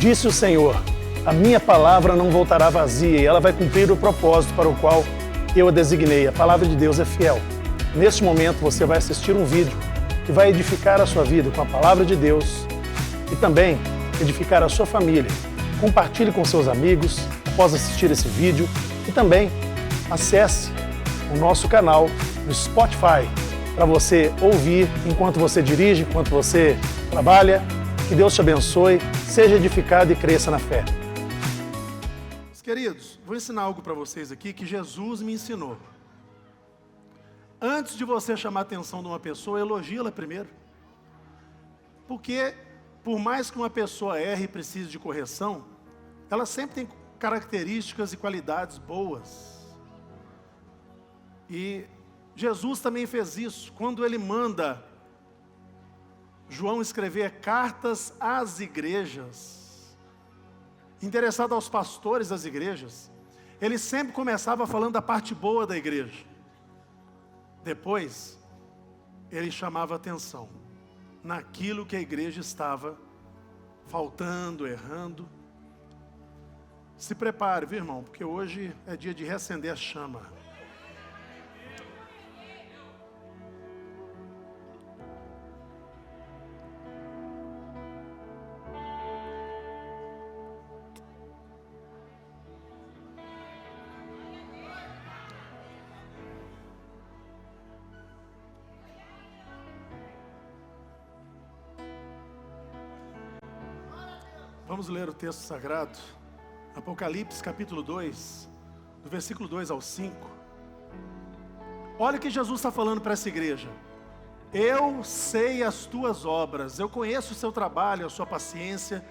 Disse o Senhor: a minha palavra não voltará vazia e ela vai cumprir o propósito para o qual eu a designei. A palavra de Deus é fiel. Neste momento você vai assistir um vídeo que vai edificar a sua vida com a palavra de Deus e também edificar a sua família. Compartilhe com seus amigos após assistir esse vídeo e também acesse o nosso canal no Spotify para você ouvir enquanto você dirige, enquanto você trabalha. Que Deus te abençoe, seja edificado e cresça na fé. Queridos, vou ensinar algo para vocês aqui que Jesus me ensinou. Antes de você chamar a atenção de uma pessoa, elogia-la primeiro. Porque, por mais que uma pessoa erre e precise de correção, ela sempre tem características e qualidades boas. E Jesus também fez isso, quando ele manda João escrever cartas às igrejas, interessado aos pastores das igrejas, ele sempre começava falando da parte boa da igreja. Depois, ele chamava atenção naquilo que a igreja estava faltando, errando. Se prepare, viu, irmão, porque hoje é dia de reacender a chama. Vamos ler o texto sagrado, Apocalipse capítulo 2, do versículo 2 ao 5. Olha o que Jesus está falando para essa igreja. Eu sei as tuas obras, eu conheço o seu trabalho, a sua paciência,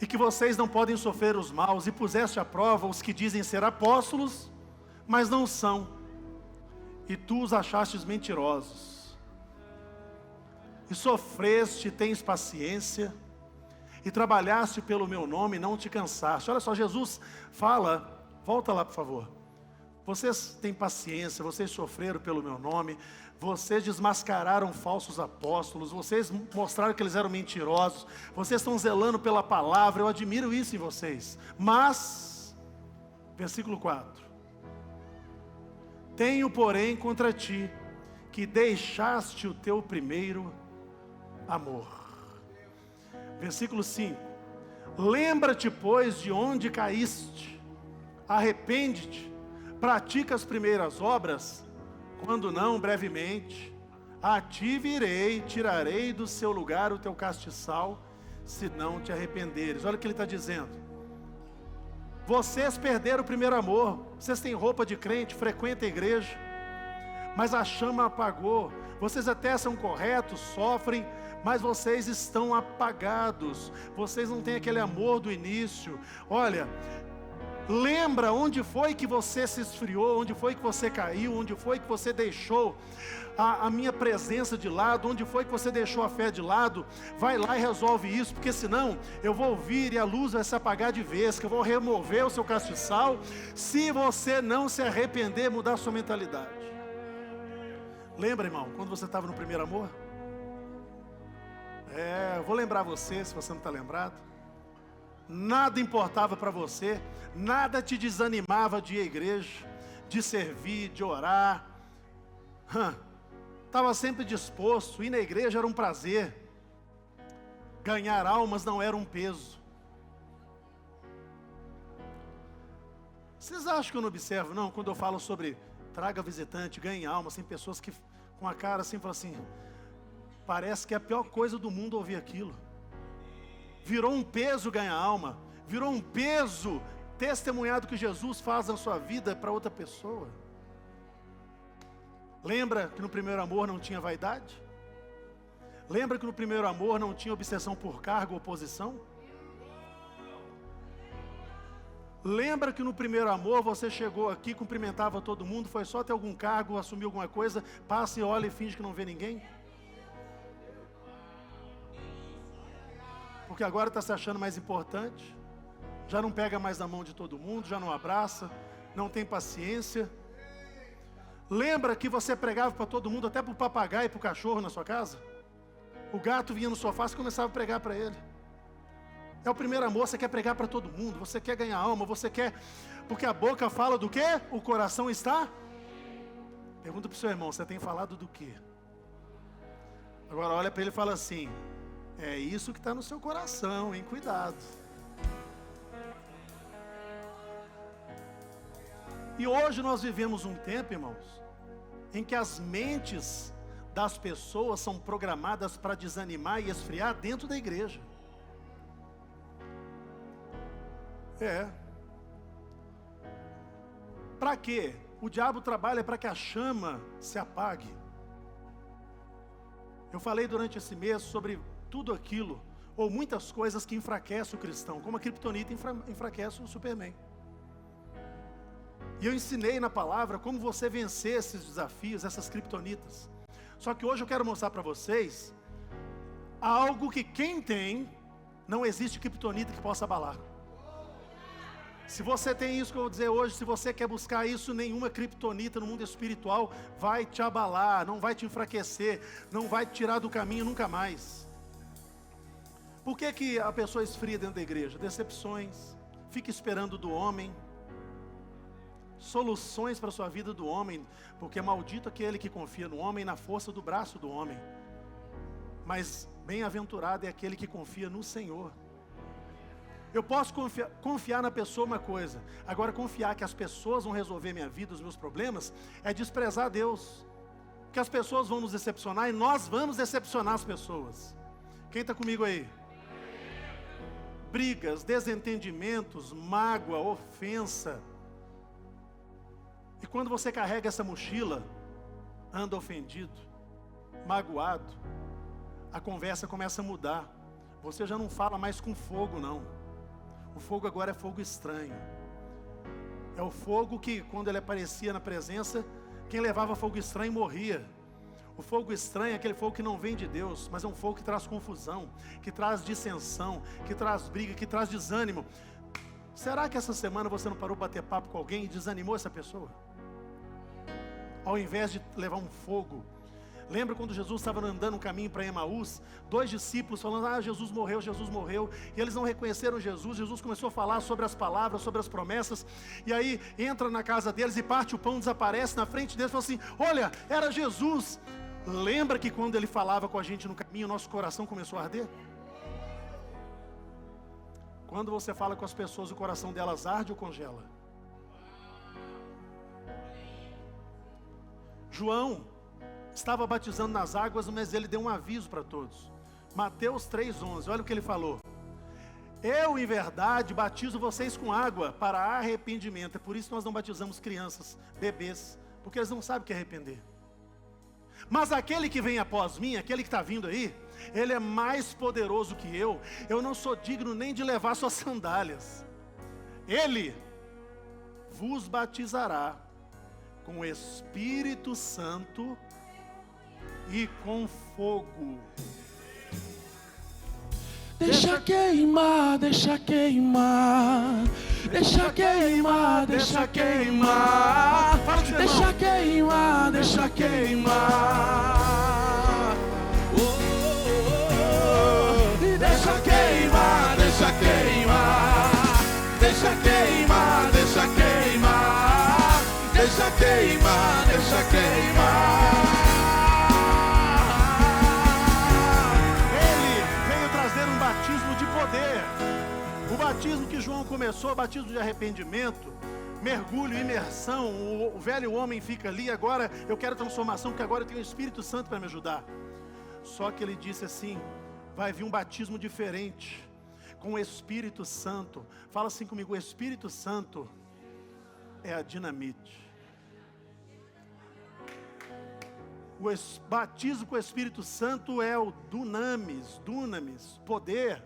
e que vocês não podem sofrer os maus, e puseste à prova os que dizem ser apóstolos, mas não são, e tu os achastes mentirosos. E sofreste, tens paciência, e trabalhaste pelo meu nome e não te cansaste. Olha só, Jesus fala, volta lá por favor. Vocês têm paciência, vocês sofreram pelo meu nome, vocês desmascararam falsos apóstolos, vocês mostraram que eles eram mentirosos, vocês estão zelando pela palavra, eu admiro isso em vocês. Mas, versículo 4. Tenho, porém, contra ti, que deixaste o teu primeiro amor. Versículo 5. Lembra-te, pois, de onde caíste, arrepende-te, pratica as primeiras obras, quando não, brevemente, a ti virei, tirarei do seu lugar o teu castiçal, se não te arrependeres. Olha o que ele está dizendo. Vocês perderam o primeiro amor, vocês têm roupa de crente, frequentam a igreja, mas a chama apagou. Vocês até são corretos, sofrem, mas vocês estão apagados, vocês não têm aquele amor do início. Olha, lembra onde foi que você se esfriou, onde foi que você caiu, onde foi que você deixou a minha presença de lado, onde foi que você deixou a fé de lado. Vai lá e resolve isso, porque senão eu vou vir e a luz vai se apagar de vez, que eu vou remover o seu castiçal, se você não se arrepender, mudar a sua mentalidade. Lembra, irmão, quando você estava no primeiro amor? Eu vou lembrar você, se você não está lembrado. Nada importava para você, nada te desanimava de ir à igreja, de servir, de orar. Estava sempre disposto, ir na igreja era um prazer. Ganhar almas não era um peso. Vocês acham que eu não observo, não? Quando eu falo sobre traga visitante, ganhe almas, tem pessoas que com a cara assim, falam assim, parece que é a pior coisa do mundo ouvir aquilo. Virou um peso ganhar alma, virou um peso testemunhar do que Jesus faz na sua vida para outra pessoa. Lembra que no primeiro amor não tinha vaidade? Lembra que no primeiro amor não tinha obsessão por cargo ou posição? Lembra que no primeiro amor você chegou aqui, cumprimentava todo mundo, foi só ter algum cargo, assumiu alguma coisa, passa e olha e finge que não vê ninguém? Porque agora está se achando mais importante, já não pega mais na mão de todo mundo, já não abraça, não tem paciência. Lembra que você pregava para todo mundo, até para o papagaio e para o cachorro na sua casa? O gato vinha no sofá e começava a pregar para ele. É o primeiro amor, você quer pregar para todo mundo, você quer ganhar alma, você quer... Porque a boca fala do quê? O coração está... Pergunta para o seu irmão, você tem falado do quê? Agora olha para ele e fala assim, é isso que está no seu coração, hein? Cuidado. E hoje nós vivemos um tempo, irmãos, em que as mentes das pessoas são programadas para desanimar e esfriar dentro da igreja. Para quê? O diabo trabalha para que a chama se apague. Eu falei durante esse mês sobre tudo aquilo, ou muitas coisas que enfraquecem o cristão, como a criptonita enfraquece o Superman. E eu ensinei na palavra como você vencer esses desafios, essas criptonitas. Só que hoje eu quero mostrar para vocês algo que quem tem, não existe criptonita que possa abalar. Se você tem isso que eu vou dizer hoje, se você quer buscar isso, nenhuma criptonita no mundo espiritual vai te abalar, não vai te enfraquecer, não vai te tirar do caminho nunca mais. Por que a pessoa esfria dentro da igreja? Decepções, fica esperando do homem, soluções para a sua vida do homem, porque maldito aquele que confia no homem, na força do braço do homem. Mas bem-aventurado é aquele que confia no Senhor. Eu posso confiar na pessoa uma coisa, agora confiar que as pessoas vão resolver minha vida, os meus problemas, é desprezar Deus. Que as pessoas vão nos decepcionar e nós vamos decepcionar as pessoas. Quem está comigo aí? Brigas, desentendimentos, mágoa, ofensa. E quando você carrega essa mochila, anda ofendido, magoado, a conversa começa a mudar. Você já não fala mais com fogo, não. O fogo agora é fogo estranho. É o fogo que, quando ele aparecia na presença, quem levava fogo estranho morria. O fogo estranho é aquele fogo que não vem de Deus, mas é um fogo que traz confusão, que traz dissensão, que traz briga, que traz desânimo. Será que essa semana você não parou para bater papo com alguém e desanimou essa pessoa? Ao invés de levar um fogo. Lembra quando Jesus estava andando um caminho para Emaús? 2 discípulos falando, Jesus morreu, e eles não reconheceram Jesus. Jesus começou a falar sobre as palavras, sobre as promessas, e aí entra na casa deles e parte o pão, desaparece na frente deles e fala assim, olha, era Jesus. Lembra que quando ele falava com a gente no caminho, nosso coração começou a arder? Quando você fala com as pessoas, o coração delas arde ou congela? João estava batizando nas águas, mas ele deu um aviso para todos. Mateus 3,11, olha o que ele falou. Eu, em verdade, batizo vocês com água para arrependimento. É por isso que nós não batizamos crianças, bebês, porque eles não sabem o que é arrepender. Mas aquele que vem após mim, aquele que está vindo aí, ele é mais poderoso que eu não sou digno nem de levar suas sandálias. Ele vos batizará com o Espírito Santo e com fogo. Deixa queimar, deixa queimar, deixa queimar, deixa queimar, deixa queimar, deixa queimar. E deixa queimar, deixa queimar, deixa queimar, deixa queimar, deixa queimar, deixa queimar. O batismo que João começou, batismo de arrependimento, mergulho, imersão, o velho homem fica ali, agora eu quero transformação, porque agora eu tenho o Espírito Santo para me ajudar. Só que ele disse assim, vai vir um batismo diferente, com o Espírito Santo. Fala assim comigo, o Espírito Santo é a dinamite. O batismo com o Espírito Santo é o dunamis, poder.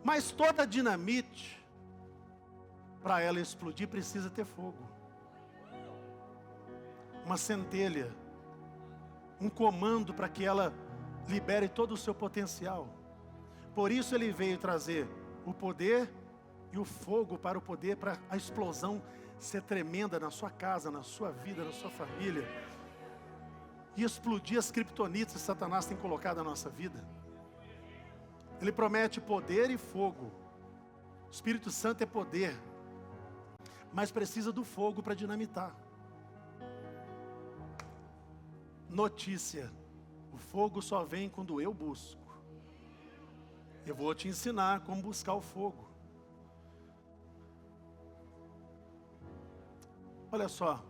Mas toda dinamite, para ela explodir, precisa ter fogo. Uma centelha, um comando para que ela libere todo o seu potencial. Por isso ele veio trazer o poder e o fogo para o poder, para a explosão ser tremenda na sua casa, na sua vida, na sua família. E explodir as criptonitas que Satanás tem colocado na nossa vida. Ele promete poder e fogo. O Espírito Santo é poder, mas precisa do fogo para dinamitar. Notícia: o fogo só vem quando eu busco. Eu vou te ensinar como buscar o fogo. Olha só,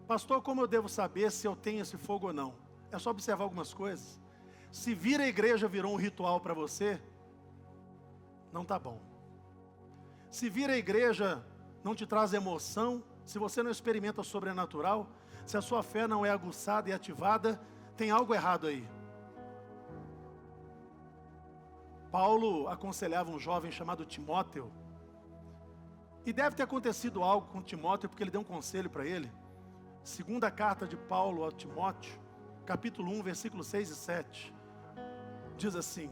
pastor, como eu devo saber se eu tenho esse fogo ou não? É só observar algumas coisas. Se vir a igreja virou um ritual para você, não está bom. Se vir a igreja não te traz emoção, se você não experimenta o sobrenatural, se a sua fé não é aguçada e ativada, tem algo errado aí. Paulo aconselhava um jovem chamado Timóteo, e deve ter acontecido algo com Timóteo, porque ele deu um conselho para ele. Segunda carta de Paulo a Timóteo, capítulo 1, versículos 6 e 7, diz assim: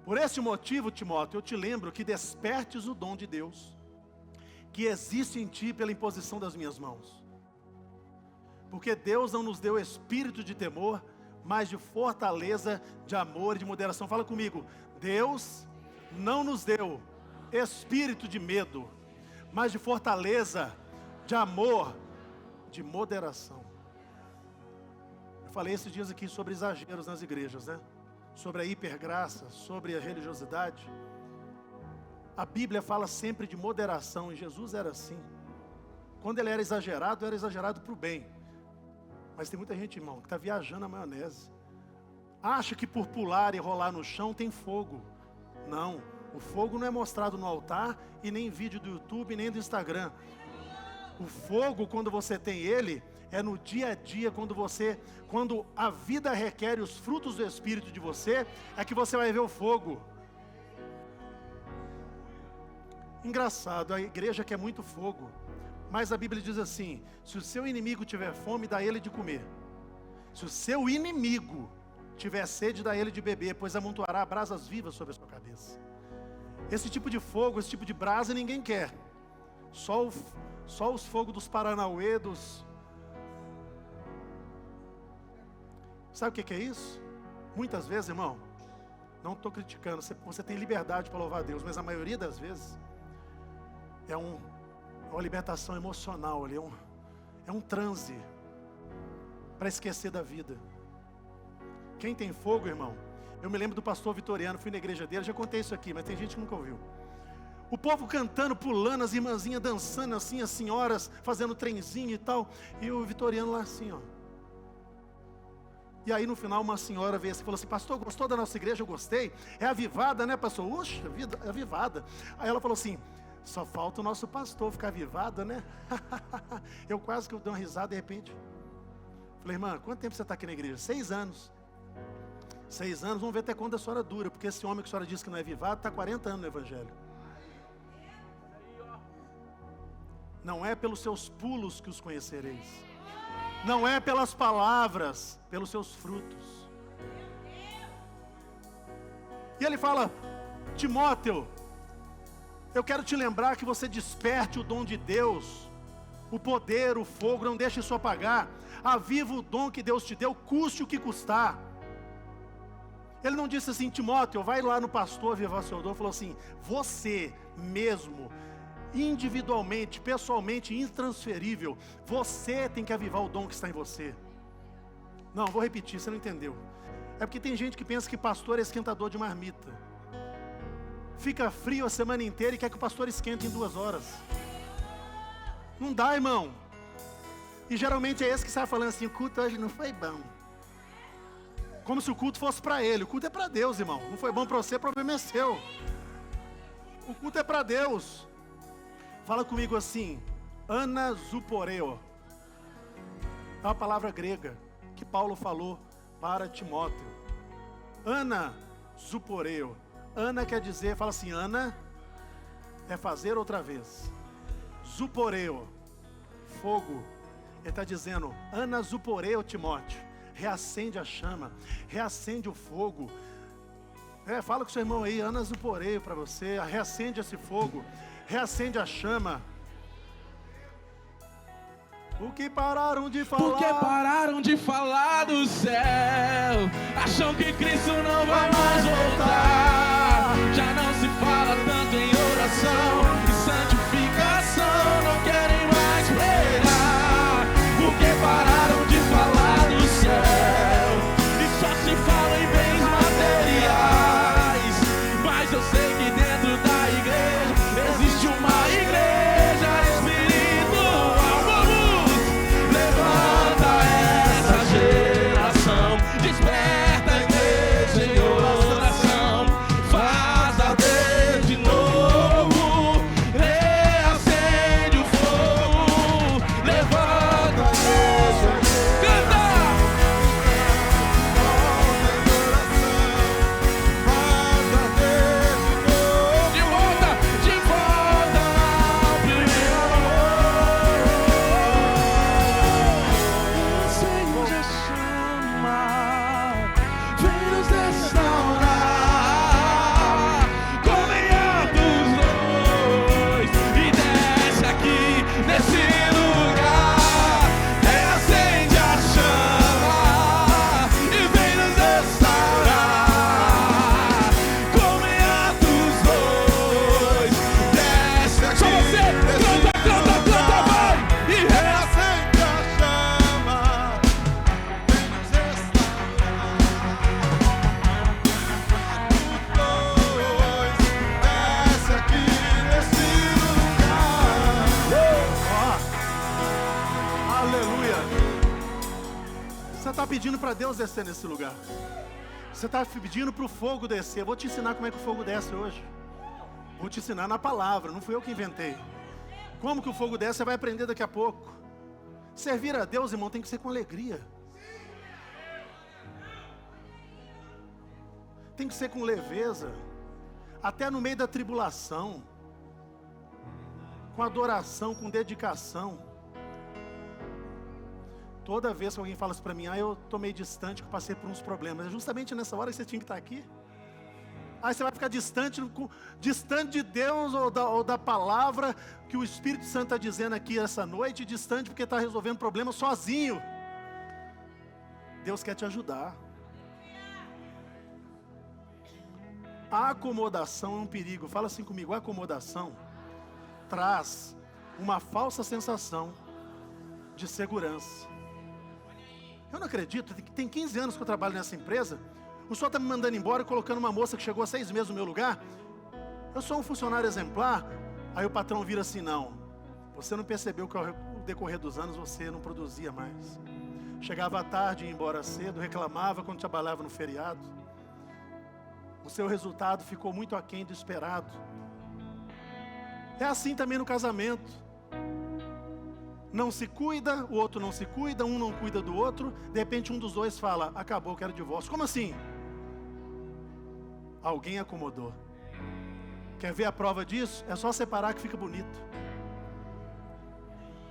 por este motivo, Timóteo, eu te lembro que despertes o dom de Deus, que existe em ti pela imposição das minhas mãos. Porque Deus não nos deu espírito de temor, mas de fortaleza, de amor e de moderação. Fala comigo: Deus não nos deu espírito de medo, mas de fortaleza, de amor, de moderação. Eu falei esses dias aqui sobre exageros nas igrejas, né? Sobre a hipergraça, sobre a religiosidade. A Bíblia fala sempre de moderação, e Jesus era assim. Quando ele era exagerado para o bem. Mas tem muita gente, irmão, que está viajando na maionese. Acha que por pular e rolar no chão tem fogo. Não, o fogo não é mostrado no altar, e nem em vídeo do YouTube, nem do Instagram. O fogo, quando você tem ele, é no dia a dia, quando a vida requer os frutos do Espírito de você, é que você vai ver o fogo. Engraçado, a igreja quer muito fogo, mas a Bíblia diz assim: se o seu inimigo tiver fome, dá ele de comer. Se o seu inimigo tiver sede, dá ele de beber, pois amontoará brasas vivas sobre a sua cabeça. Esse tipo de fogo, esse tipo de brasa ninguém quer. Só os fogos dos Paranauê, Sabe o que é isso? Muitas vezes, irmão, não estou criticando, você tem liberdade para louvar a Deus, mas a maioria das vezes é uma libertação emocional ali, é um transe para esquecer da vida. Quem tem fogo, irmão? Eu me lembro do pastor Vitoriano, fui na igreja dele, já contei isso aqui, mas tem gente que nunca ouviu. O povo cantando, pulando, as irmãzinhas dançando assim, as senhoras fazendo trenzinho e tal, e o Vitoriano lá assim, ó. E aí no final uma senhora veio assim e falou assim: pastor, gostou da nossa igreja? Eu gostei. É avivada, né, pastor? Uxa, vida, é avivada. Aí ela falou assim: só falta o nosso pastor ficar avivado, né? Eu quase que dei uma risada de repente. Falei: irmã, quanto tempo você está aqui na igreja? 6 anos. 6 anos, vamos ver até quando a senhora dura, porque esse homem que a senhora disse que não é avivado está 40 anos no evangelho. Não é pelos seus pulos que os conhecereis. Não é pelas palavras, pelos seus frutos. E ele fala: Timóteo, eu quero te lembrar que você desperte o dom de Deus, o poder, o fogo, não deixe isso apagar. Aviva o dom que Deus te deu, custe o que custar. Ele não disse assim: Timóteo, vai lá no pastor avivar seu dom. Ele falou assim: você mesmo, individualmente, pessoalmente, intransferível, você tem que avivar o dom que está em você. Não, vou repetir, você não entendeu. É porque tem gente que pensa que pastor é esquentador de marmita. Fica frio a semana inteira e quer que o pastor esquente em 2 horas. Não dá, irmão. E geralmente é esse que sai falando assim: o culto hoje não foi bom. Como se o culto fosse para ele. O culto é para Deus, irmão. Não foi bom para você, o problema é seu. O culto é para Deus. Fala comigo assim: anazuporeo. É uma palavra grega que Paulo falou para Timóteo. Anazuporeo. Ana quer dizer, fala assim: ana é fazer outra vez. Zuporeo, fogo. Ele está dizendo: anazuporeo, Timóteo. Reacende a chama, reacende o fogo. Fala com seu irmão aí: anazuporeo para você. Reacende esse fogo, reacende a chama. Porque pararam de falar. Porque pararam de falar do céu. Acham que Cristo não vai mais voltar. Já não se fala tanto em oração e santificação. Não querem mais pregar. Porque pararam de falar do céu e só se fala em bens materiais. Mas eu sei que dentro da igreja existe uma igreja espiritual. Vamos! Levanta essa geração, desperta a igreja em oração, faz arder de novo, reacende o fogo, levanta a igreja, canta! De volta ao primeiro amor. O Senhor já chama, vem nos restaurar. Comem dos dois e desce aqui nesse lugar. Reacende a chama e vem nos restaurar. Comem dos dois, desce aqui. Só você, canta, vai! E reacende a chama, vem nos restaurar. Desce aqui nesse lugar. Aleluia. Você está pedindo para Deus descer nesse lugar. Você está pedindo para o fogo descer. Eu vou te ensinar como é que o fogo desce hoje. Vou te ensinar na palavra, não fui eu que inventei. Como que o fogo desce, você vai aprender daqui a pouco. Servir a Deus, irmão, tem que ser com alegria. Tem que ser com leveza. Até no meio da tribulação. Com adoração, com dedicação. Toda vez que alguém fala isso para mim, eu estou meio distante, que eu passei por uns problemas. É justamente nessa hora que você tinha que estar aqui. Aí você vai ficar distante de Deus ou da palavra que o Espírito Santo está dizendo aqui essa noite, distante porque está resolvendo problemas sozinho. Deus quer te ajudar. A acomodação é um perigo. Fala assim comigo, a acomodação traz uma falsa sensação de segurança. Eu não acredito, tem 15 anos que eu trabalho nessa empresa. O senhor está me mandando embora e colocando uma moça que chegou há 6 meses no meu lugar. Eu sou um funcionário exemplar. Aí o patrão vira assim, não. Você não percebeu que ao decorrer dos anos você não produzia mais. Chegava à tarde, ia embora cedo, reclamava quando trabalhava no feriado. O seu resultado ficou muito aquém do esperado. É assim também no casamento. Não se cuida, o outro não se cuida, um não cuida do outro. De repente um dos dois fala, acabou, quero divórcio. Como assim? Alguém acomodou. Quer ver a prova disso? É só separar que fica bonito.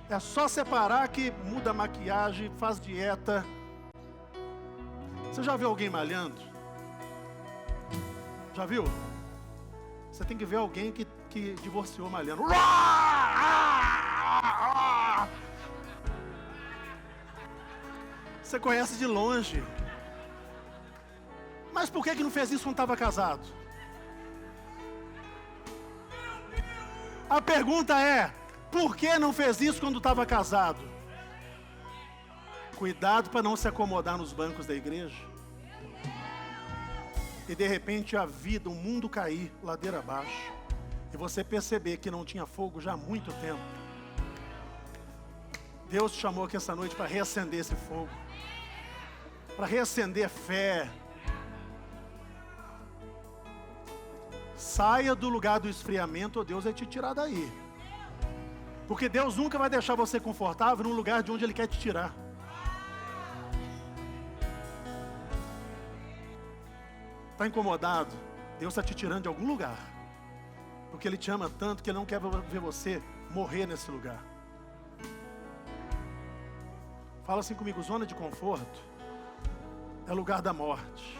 É só separar que muda a maquiagem, faz dieta. Você já viu alguém malhando? Já viu? Você tem que ver alguém que divorciou malhando. Você conhece de longe. Mas por que não fez isso quando estava casado? A pergunta é, por que não fez isso quando estava casado? Cuidado para não se acomodar nos bancos da igreja. E de repente a vida, o mundo cair ladeira abaixo. E você perceber que não tinha fogo já há muito tempo. Deus te chamou aqui essa noite para reacender esse fogo. Para reacender fé. Saia do lugar do esfriamento, ou Deus vai te tirar daí. Porque Deus nunca vai deixar você confortável num lugar de onde Ele quer te tirar. Está incomodado? Deus está te tirando de algum lugar. Porque Ele te ama tanto que Ele não quer ver você morrer nesse lugar. Fala assim comigo, zona de conforto é lugar da morte.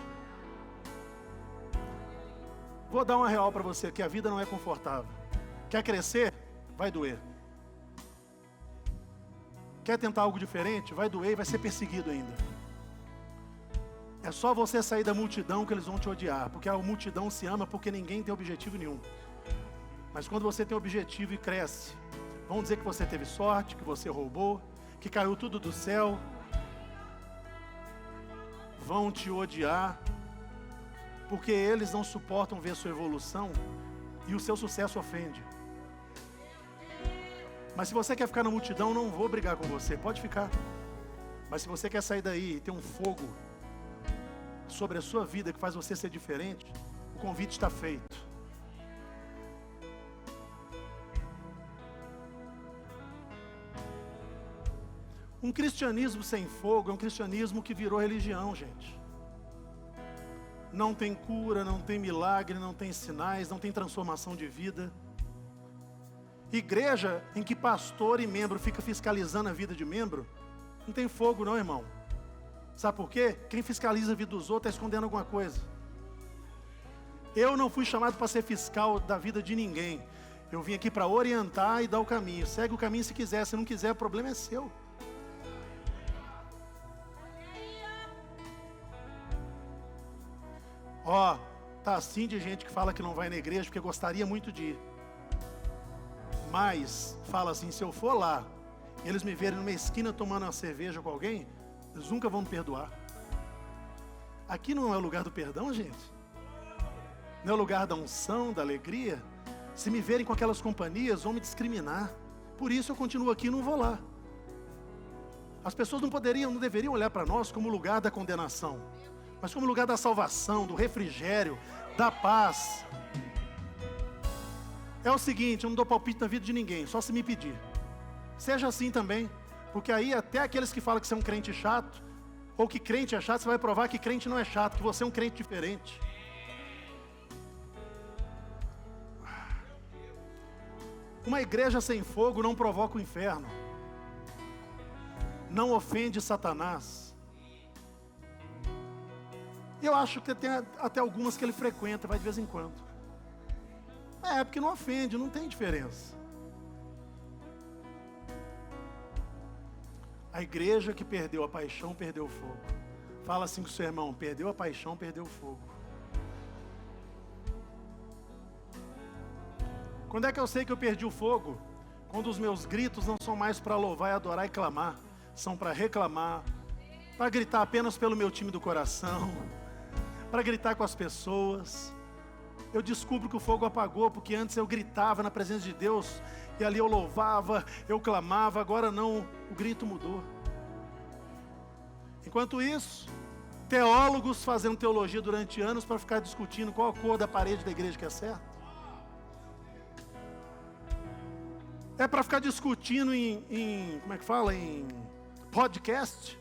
Vou dar uma real para você, que a vida não é confortável. Quer crescer? Vai doer. Quer tentar algo diferente? Vai doer e vai ser perseguido ainda. É só você sair da multidão que eles vão te odiar, porque a multidão se ama porque ninguém tem objetivo nenhum. Mas quando você tem objetivo e cresce, vão dizer que você teve sorte, que você roubou, que caiu tudo do céu. Vão te odiar, porque eles não suportam ver sua evolução e o seu sucesso ofende. Mas se você quer ficar na multidão, não vou brigar com você, pode ficar. Mas se você quer sair daí e ter um fogo sobre a sua vida que faz você ser diferente, o convite está feito. Um cristianismo sem fogo é um cristianismo que virou religião, gente. Não tem cura, não tem milagre, não tem sinais, não tem transformação de vida. Igreja em que pastor e membro fica fiscalizando a vida de membro, não tem fogo não, irmão. Sabe por quê? Quem fiscaliza a vida dos outros está escondendo alguma coisa. Eu não fui chamado para ser fiscal da vida de ninguém. Eu vim aqui para orientar e dar o caminho. Segue o caminho se quiser, se não quiser, o problema é seu. Ó, tá assim de gente que fala que não vai na igreja porque gostaria muito de ir. Mas fala assim, se eu for lá e eles me verem numa esquina tomando uma cerveja com alguém, eles nunca vão me perdoar. Aqui não é o lugar do perdão, gente. Não é o lugar da unção, da alegria. Se me verem com aquelas companhias, vão me discriminar. Por isso eu continuo aqui e não vou lá. As pessoas não deveriam olhar para nós como lugar da condenação, mas como lugar da salvação, do refrigério, da paz. É o seguinte, eu não dou palpite na vida de ninguém, só se me pedir. Seja assim também, porque aí até aqueles que falam que você é um crente chato, ou que crente é chato, você vai provar que crente não é chato, que você é um crente diferente. Uma igreja sem fogo não provoca o inferno, não ofende Satanás. Eu acho que tem até algumas que ele frequenta, vai de vez em quando. Porque não ofende, não tem diferença. A igreja que perdeu a paixão, perdeu o fogo. Fala assim com o seu irmão, perdeu a paixão, perdeu o fogo. Quando é que eu sei que eu perdi o fogo? Quando os meus gritos não são mais para louvar, adorar e clamar, são para reclamar, para gritar apenas pelo meu time do coração, para gritar com as pessoas. Eu descubro que o fogo apagou, porque antes eu gritava na presença de Deus, e ali eu louvava, eu clamava, agora não, o grito mudou. Enquanto isso, teólogos fazendo teologia durante anos para ficar discutindo qual a cor da parede da igreja que é certa. É para ficar discutindo em podcast,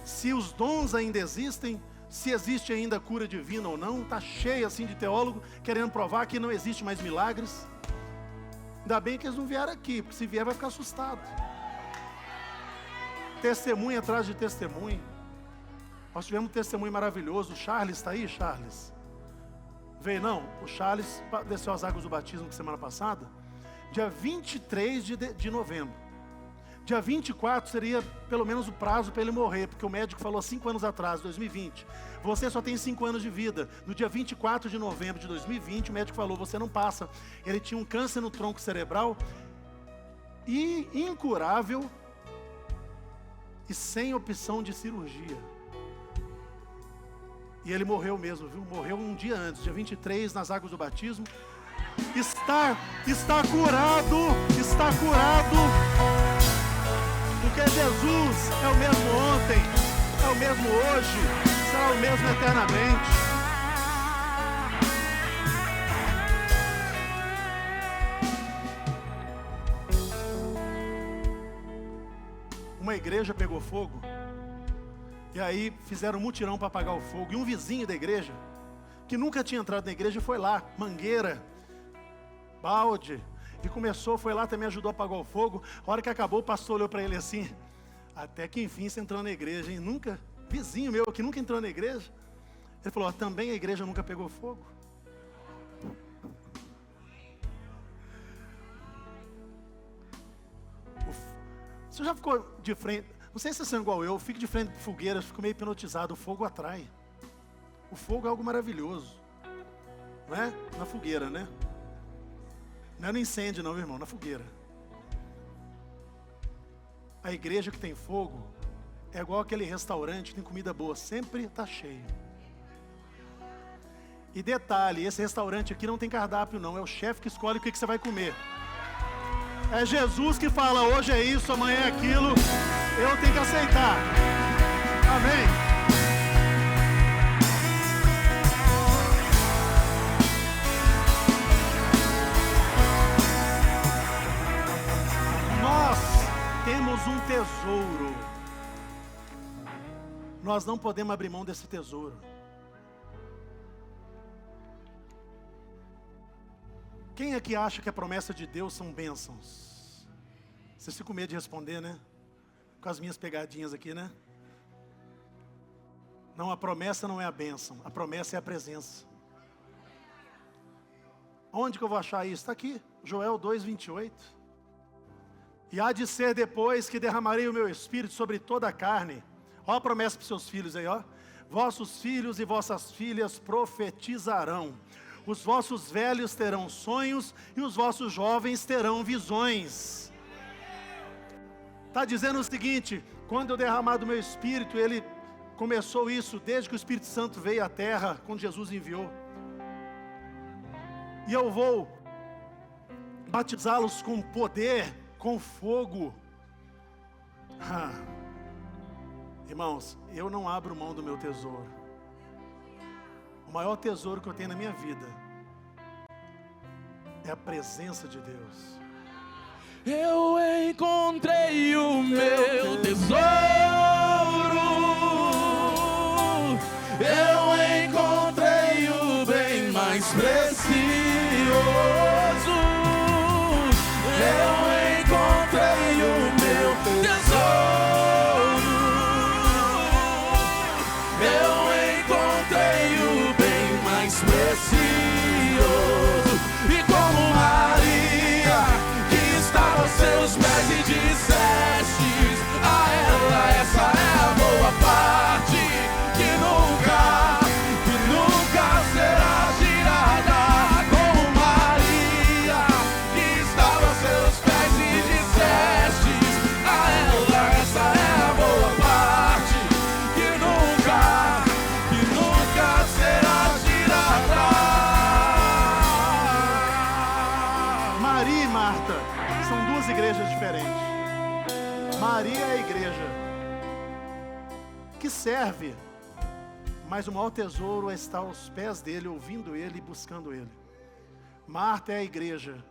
se os dons ainda existem, se existe ainda cura divina ou não. Está cheio assim de teólogo querendo provar que não existe mais milagres. Ainda bem que eles não vieram aqui, porque se vier vai ficar assustado. Testemunho atrás de testemunho. Nós tivemos um testemunho maravilhoso. O Charles está aí, Charles? Veio não? O Charles desceu as águas do batismo semana passada. Dia 23 de novembro. Dia 24 seria pelo menos o prazo para ele morrer, porque o médico falou 5 anos atrás, 2020. Você só tem 5 anos de vida. No dia 24 de novembro de 2020, o médico falou, você não passa. Ele tinha um câncer no tronco cerebral, e incurável, e sem opção de cirurgia. E ele morreu mesmo, viu? Morreu um dia antes, dia 23, nas águas do batismo. Está curado, está curado. Porque Jesus é o mesmo ontem, é o mesmo hoje, será o mesmo eternamente. Uma igreja pegou fogo, e aí fizeram um mutirão para apagar o fogo, e um vizinho da igreja, que nunca tinha entrado na igreja, foi lá, mangueira, balde, e começou, foi lá também, ajudou a apagar o fogo. A hora que acabou, o pastor olhou para ele assim, até que enfim você entrou na igreja, hein? Nunca, vizinho meu que nunca entrou na igreja. Ele falou, também a igreja nunca pegou fogo. Deixa Você já ficou de frente? Não sei se vocês são igual eu fico de frente para fogueira, fico meio hipnotizado. O fogo atrai. O fogo é algo maravilhoso. Não é? Na fogueira, né? Não é no incêndio não, meu irmão, na fogueira. A igreja que tem fogo é igual aquele restaurante que tem comida boa, sempre está cheio. E detalhe, esse restaurante aqui não tem cardápio não, é o chefe que escolhe o que você vai comer. É Jesus que fala, hoje é isso, amanhã é aquilo, eu tenho que aceitar. Amém? Nós temos um tesouro. Nós não podemos abrir mão desse tesouro. Quem aqui acha que a promessa de Deus são bênçãos? Vocês ficam com medo de responder, né? Com as minhas pegadinhas aqui, né? Não, a promessa não é a bênção. A promessa é a presença. Onde que eu vou achar isso? Está aqui, Joel 2:28. E há de ser depois que derramarei o meu espírito sobre toda a carne. Olha a promessa para os seus filhos aí, ó. Vossos filhos e vossas filhas profetizarão. Os vossos velhos terão sonhos e os vossos jovens terão visões. Está dizendo o seguinte, quando eu derramar do meu espírito, ele começou isso desde que o Espírito Santo veio à terra, quando Jesus enviou. E eu vou batizá-los com poder, com fogo. Irmãos, eu não abro mão do meu tesouro. O maior tesouro que eu tenho na minha vida é a presença de Deus. Eu encontrei o meu tesouro. Eu encontrei o bem mais precioso. Eu encontrei o meu tesouro. Eu encontrei o bem mais precioso. E como Maria, que estava aos seus pés e dissestes a ela, essa é a boa parte, que nunca será tirada. Como Maria, que estava aos seus pés e dissestes a ela, essa é a boa parte, que nunca será tirada. Maria e Marta são duas igrejas diferentes. Maria é a igreja que serve, mas o maior tesouro é estar aos pés dele, ouvindo ele e buscando ele. Marta é a igreja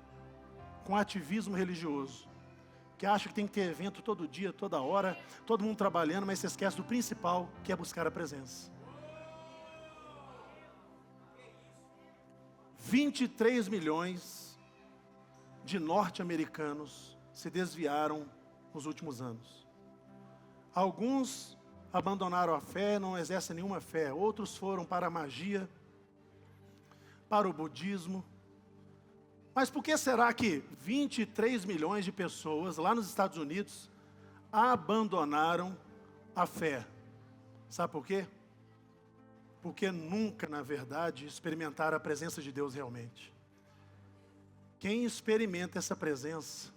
com ativismo religioso, que acha que tem que ter evento todo dia, toda hora, todo mundo trabalhando, mas se esquece do principal, que é buscar a presença. 23 milhões de norte-americanos se desviaram nos últimos anos. Alguns abandonaram a fé, não exercem nenhuma fé. Outros foram para a magia, para o budismo. Mas por que será que 23 milhões de pessoas lá nos Estados Unidos abandonaram a fé? Sabe por quê? Porque nunca, na verdade, experimentaram a presença de Deus realmente. Quem experimenta essa presença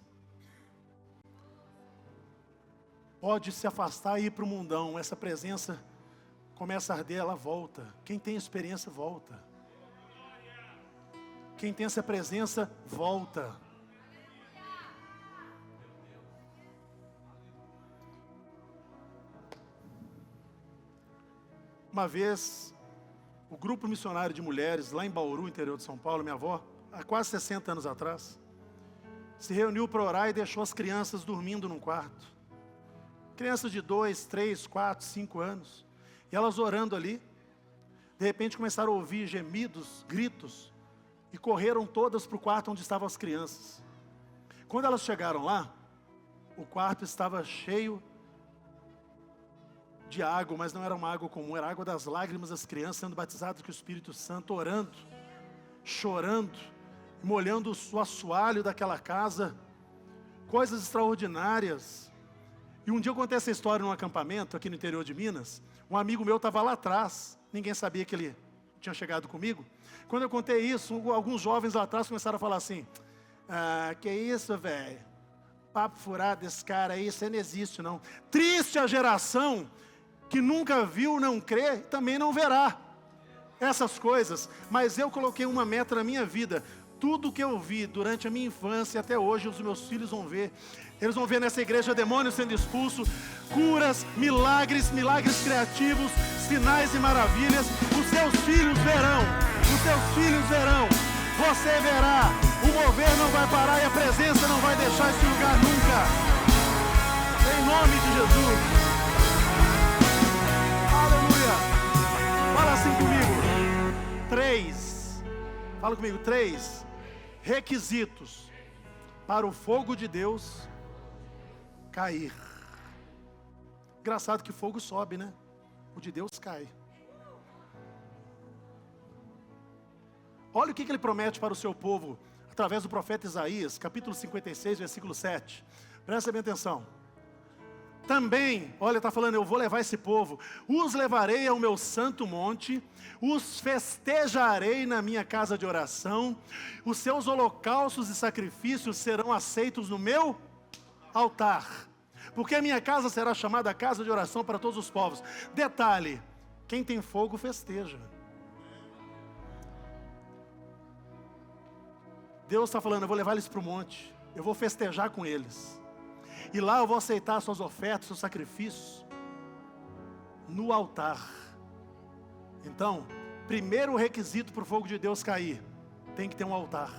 pode se afastar e ir para o mundão. Essa presença começa a arder, ela volta. Quem tem experiência, volta. Quem tem essa presença, volta. Uma vez, o grupo missionário de mulheres, lá em Bauru, interior de São Paulo, minha avó, há quase 60 anos atrás, se reuniu para orar e deixou as crianças dormindo num quarto. Crianças de 2, 3, 4, 5 anos. E elas orando ali, de repente começaram a ouvir gemidos, gritos, e correram todas para o quarto onde estavam as crianças. Quando elas chegaram lá, o quarto estava cheio de água, mas não era uma água comum, era água das lágrimas das crianças sendo batizadas com o Espírito Santo, orando, chorando, molhando o assoalho daquela casa. Coisas extraordinárias. E um dia eu contei essa história num acampamento aqui no interior de Minas. Um amigo meu estava lá atrás, ninguém sabia que ele tinha chegado comigo. Quando eu contei isso, alguns jovens lá atrás começaram a falar assim: que isso, velho? Papo furado desse cara aí, isso aí não existe não. Triste a geração que nunca viu, não crê, também não verá essas coisas. Mas eu coloquei uma meta na minha vida. Tudo que eu vi durante a minha infância até hoje, os meus filhos vão ver. Eles vão ver nessa igreja demônios sendo expulsos, curas, milagres criativos, sinais e maravilhas. Os seus filhos verão, você verá. O mover não vai parar e a presença não vai deixar esse lugar nunca. Em nome de Jesus. Aleluia. Fala assim comigo. 3. Fala comigo. 3 requisitos para o fogo de Deus cair. Engraçado que fogo sobe, né? O de Deus cai. Olha o que ele promete para o seu povo, através do profeta Isaías, capítulo 56, versículo 7. Presta bem atenção. Também, olha, está falando, eu vou levar esse povo, os levarei ao meu santo monte, os festejarei na minha casa de oração, os seus holocaustos e sacrifícios serão aceitos no meu altar, porque a minha casa será chamada casa de oração para todos os povos. Detalhe, quem tem fogo festeja. Deus está falando, eu vou levar eles para o monte, eu vou festejar com eles, e lá eu vou aceitar suas ofertas, seus sacrifícios, no altar. Então, primeiro requisito para o fogo de Deus cair, tem que ter um altar.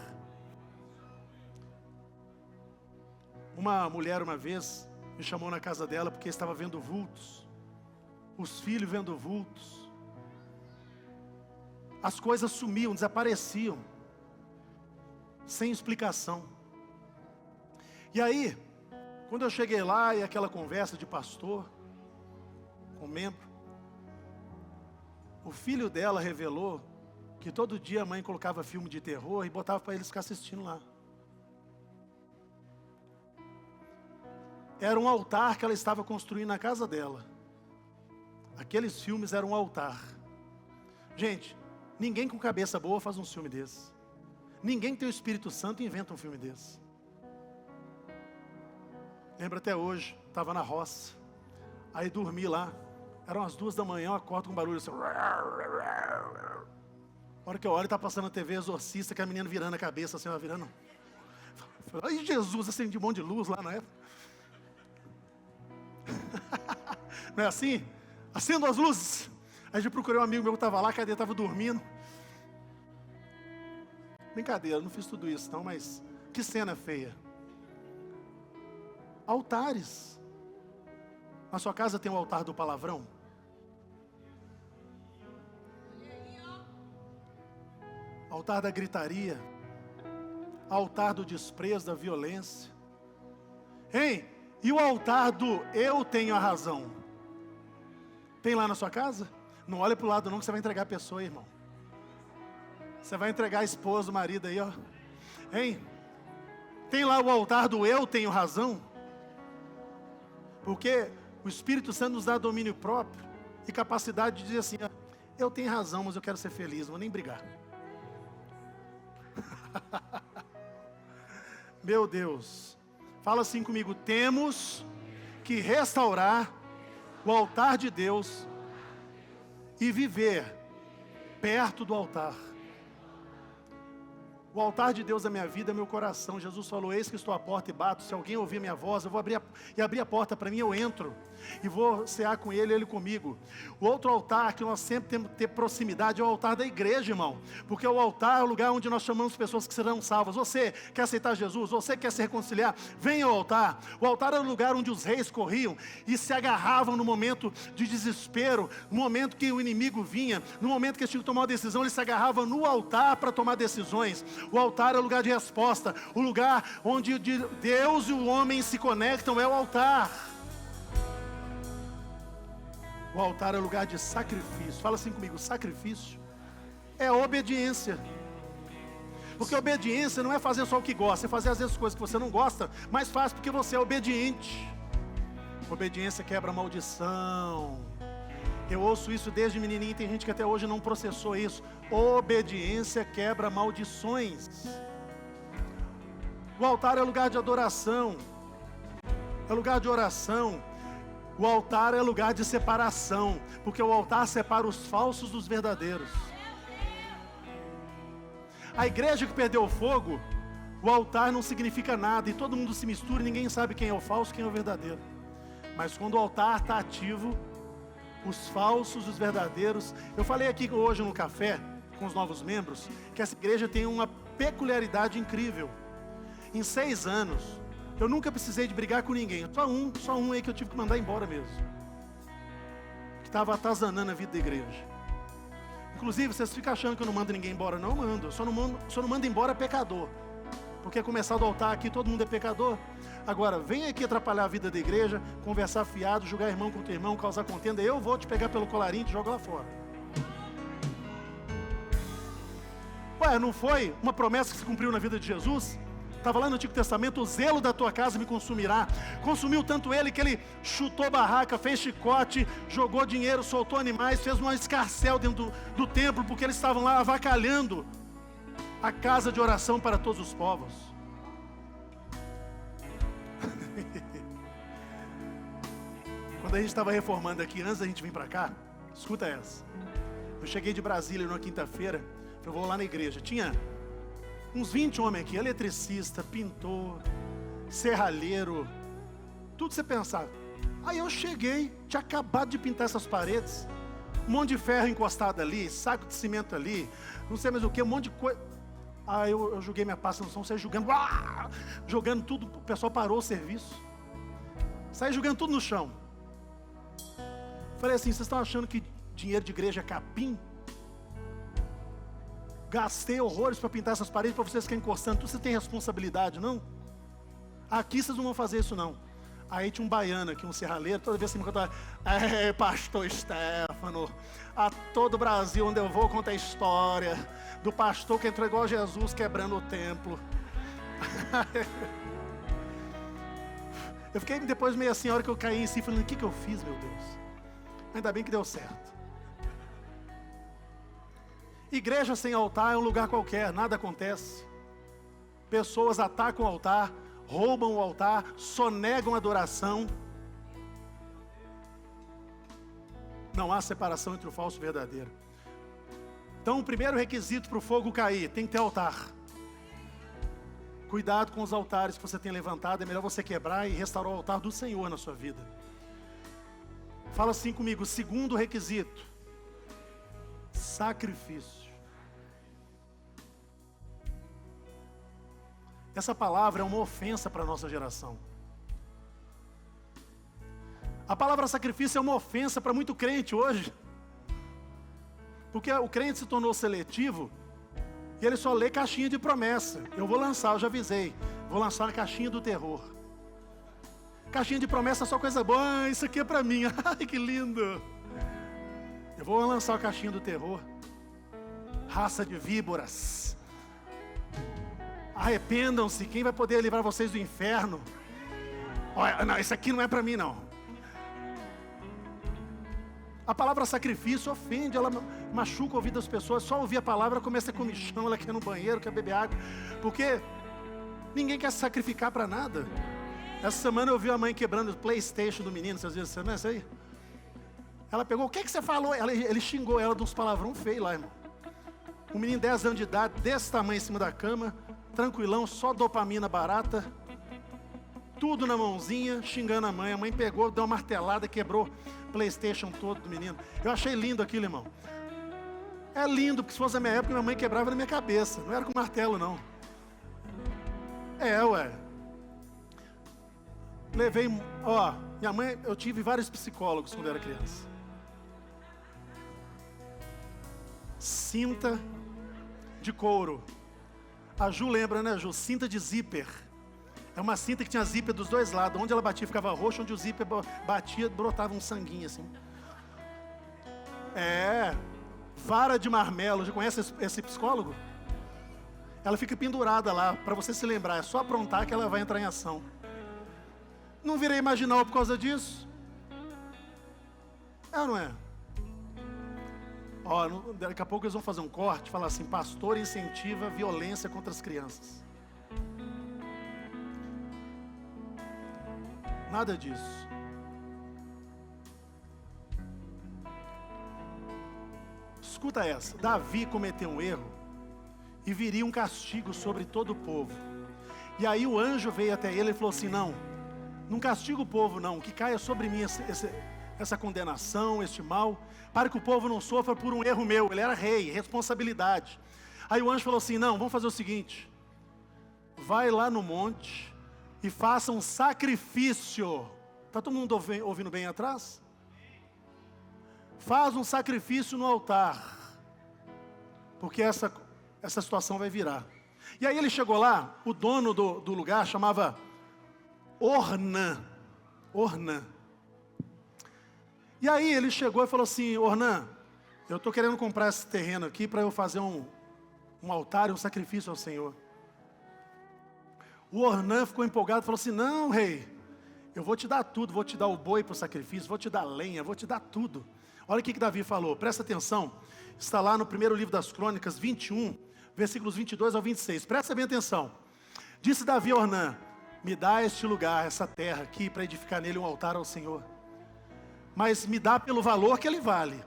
Uma mulher uma vez me chamou na casa dela porque estava vendo vultos, os filhos vendo vultos, as coisas sumiam, desapareciam, sem explicação. E aí, quando eu cheguei lá e aquela conversa de pastor com membro, o filho dela revelou que todo dia a mãe colocava filme de terror e botava para eles ficar assistindo lá. Era um altar que ela estava construindo na casa dela. Aqueles filmes eram um altar. Gente, ninguém com cabeça boa faz um filme desse. Ninguém que tem o Espírito Santo inventa um filme desse. Lembro até hoje, estava na roça, aí dormi lá, eram as 2 da manhã, eu acordo com um barulho assim. A hora que eu olho, está passando a TV Exorcista, que a menina virando a cabeça, assim, ela virando. Ai, Jesus, acendi um monte de luz lá na época. Não é assim? Acendo as luzes. Aí eu procurei um amigo meu que estava lá, cadê? Estava dormindo. Brincadeira, não fiz tudo isso não, mas que cena feia. Altares. Na sua casa tem o altar do palavrão? Altar da gritaria. Altar do desprezo, da violência. Hein? E o altar do eu tenho a razão? Tem lá na sua casa? Não olha para o lado não, que você vai entregar a pessoa, irmão. Você vai entregar a esposa, o marido aí, ó. Hein? Tem lá o altar do eu tenho razão? Porque o Espírito Santo nos dá domínio próprio e capacidade de dizer assim, ó, eu tenho razão, mas eu quero ser feliz, não vou nem brigar. Meu Deus. Fala assim comigo, temos que restaurar o altar de Deus e viver perto do altar. O altar de Deus da minha vida é meu coração. Jesus falou, eis que estou à porta e bato. Se alguém ouvir minha voz, eu vou abrir a porta para mim, eu entro. E vou cear com ele, ele comigo. O outro altar que nós sempre temos que ter proximidade é o altar da igreja, irmão. Porque o altar é o lugar onde nós chamamos pessoas que serão salvas. Você quer aceitar Jesus? Você quer se reconciliar? Venha ao altar. O altar era o lugar onde os reis corriam e se agarravam no momento de desespero, no momento que o inimigo vinha, no momento que eles tinham que tomar uma decisão, eles se agarravam no altar para tomar decisões. O altar é o lugar de resposta. O lugar onde Deus e o homem se conectam é o altar. O altar é o lugar de sacrifício. Fala assim comigo, sacrifício é obediência. Porque obediência não é fazer só o que gosta, é fazer às vezes coisas que você não gosta, mas faz porque você é obediente. Obediência quebra maldição. Eu ouço isso desde menininho, tem gente que até hoje não processou isso. Obediência quebra maldições. O altar é lugar de adoração, é lugar de oração. O altar é lugar de separação, porque o altar separa os falsos dos verdadeiros. A igreja que perdeu o fogo, o altar não significa nada, e todo mundo se mistura e ninguém sabe quem é o falso, quem é o verdadeiro. Mas quando o altar está ativo, os falsos dos verdadeiros. Eu falei aqui hoje no café, com os novos membros, que essa igreja tem uma peculiaridade incrível. Em 6 anos, eu nunca precisei de brigar com ninguém. Só um aí que eu tive que mandar embora mesmo. Que estava atazanando a vida da igreja. Inclusive, vocês ficam achando que eu não mando ninguém embora. Não, eu mando. Só não mando embora pecador. Porque começar do altar aqui, todo mundo é pecador. Agora, vem aqui atrapalhar a vida da igreja, conversar fiado, julgar irmão contra irmão, causar contenda. Eu vou te pegar pelo colarinho e te jogar lá fora. Ué, não foi uma promessa que se cumpriu na vida de Jesus? Estava lá no Antigo Testamento: o zelo da tua casa me consumirá. Consumiu tanto ele que ele chutou barraca, fez chicote, jogou dinheiro, soltou animais, fez um escarcéu dentro do templo, porque eles estavam lá avacalhando a casa de oração para todos os povos. Quando a gente estava reformando aqui, antes da gente vir para cá, escuta essa. Eu cheguei de Brasília numa quinta-feira, eu vou lá na igreja. Tinha uns 20 homens aqui, eletricista, pintor, serralheiro, tudo você pensar. Aí eu cheguei, tinha acabado de pintar essas paredes, um monte de ferro encostado ali, saco de cimento ali, não sei mais o que, um monte de coisa. Aí eu joguei minha pasta no som, saí jogando tudo, o pessoal parou o serviço. Saí jogando tudo no chão. Falei assim: vocês estão achando que dinheiro de igreja é capim? Gastei horrores para pintar essas paredes, para vocês ficarem encostando tudo. Vocês têm responsabilidade, não? Aqui vocês não vão fazer isso, não. Aí tinha um baiano aqui, um serralheiro, toda vez que me contava: pastor Stefano, a todo o Brasil onde eu vou conta a história do pastor que entrou igual Jesus quebrando o templo. Eu fiquei depois meio assim, a hora que eu caí em si, falando: o que eu fiz, meu Deus? Ainda bem que deu certo. Igreja sem altar é um lugar qualquer, nada acontece. Pessoas atacam o altar, roubam o altar, sonegam a adoração. Não há separação entre o falso e o verdadeiro. Então, o primeiro requisito para o fogo cair: tem que ter altar. Cuidado com os altares que você tem levantado. É melhor você quebrar e restaurar o altar do Senhor na sua vida. Fala assim comigo: segundo requisito: sacrifício. Essa palavra é uma ofensa para a nossa geração. A palavra sacrifício é uma ofensa para muito crente hoje. Porque o crente se tornou seletivo e ele só lê caixinha de promessa. Eu vou lançar, eu já avisei. Vou lançar a caixinha do terror. Caixinha de promessa é só coisa boa. Ah, isso aqui é para mim. Ai, que lindo. Eu vou lançar a caixinha do terror. Raça de víboras. Arrependam-se. Quem vai poder livrar vocês do inferno? Olha, não, isso aqui não é para mim, não. A palavra sacrifício ofende, ela machuca o ouvido das pessoas. Só ouvir a palavra começa a comichão, ela quer ir no banheiro, quer beber água. Porque ninguém quer se sacrificar para nada. Essa semana eu vi a mãe quebrando o PlayStation do menino. Vocês viram isso aí? Ela pegou: o que você falou? Ele xingou ela de uns palavrão feio lá, irmão. Um menino de 10 anos de idade, desse tamanho em cima da cama, tranquilão, só dopamina barata, tudo na mãozinha, xingando a mãe. A mãe pegou, deu uma martelada, quebrou o PlayStation todo do menino. Eu achei lindo aquilo, irmão. É lindo, porque se fosse a minha época, minha mãe quebrava na minha cabeça. Não era com martelo, não. Ué. Levei, minha mãe, eu tive vários psicólogos quando eu era criança. Cinta de couro. A Ju lembra, né, Ju? Cinta de zíper. É uma cinta que tinha zíper dos dois lados. Onde ela batia ficava roxo, onde o zíper batia brotava um sanguinho assim. Vara de marmelo. Já conhece esse psicólogo? Ela fica pendurada lá, para você se lembrar. É só aprontar que ela vai entrar em ação. não virei marginal por causa disso. É ou não é? Ó, daqui a pouco eles vão fazer um corte, falar assim, pastor incentiva violência contra as crianças. Nada disso. Escuta essa, Davi cometeu um erro e viria um castigo sobre todo o povo. E aí o anjo veio até ele e falou assim, não castiga o povo não, que caia sobre mim essa condenação, este mal, para que o povo não sofra por um erro meu. Ele era rei, responsabilidade. Aí o anjo falou assim, não, vamos fazer o seguinte, vai lá no monte e faça um sacrifício. Está todo mundo ouvindo bem atrás? Faz um sacrifício no altar, porque essa situação vai virar. E aí ele chegou lá, o dono do lugar chamava Ornã. E aí ele chegou e falou assim, Ornã, eu estou querendo comprar esse terreno aqui para eu fazer um altar e um sacrifício ao Senhor. O Ornã ficou empolgado e falou assim, não, rei, eu vou te dar tudo, vou te dar o boi para o sacrifício, vou te dar lenha, vou te dar tudo. Olha o que Davi falou, presta atenção, está lá no primeiro livro das Crônicas, 21, versículos 22 ao 26, presta bem atenção. Disse Davi a Ornã, me dá este lugar, essa terra aqui, para edificar nele um altar ao Senhor. Mas me dá pelo valor que ele vale,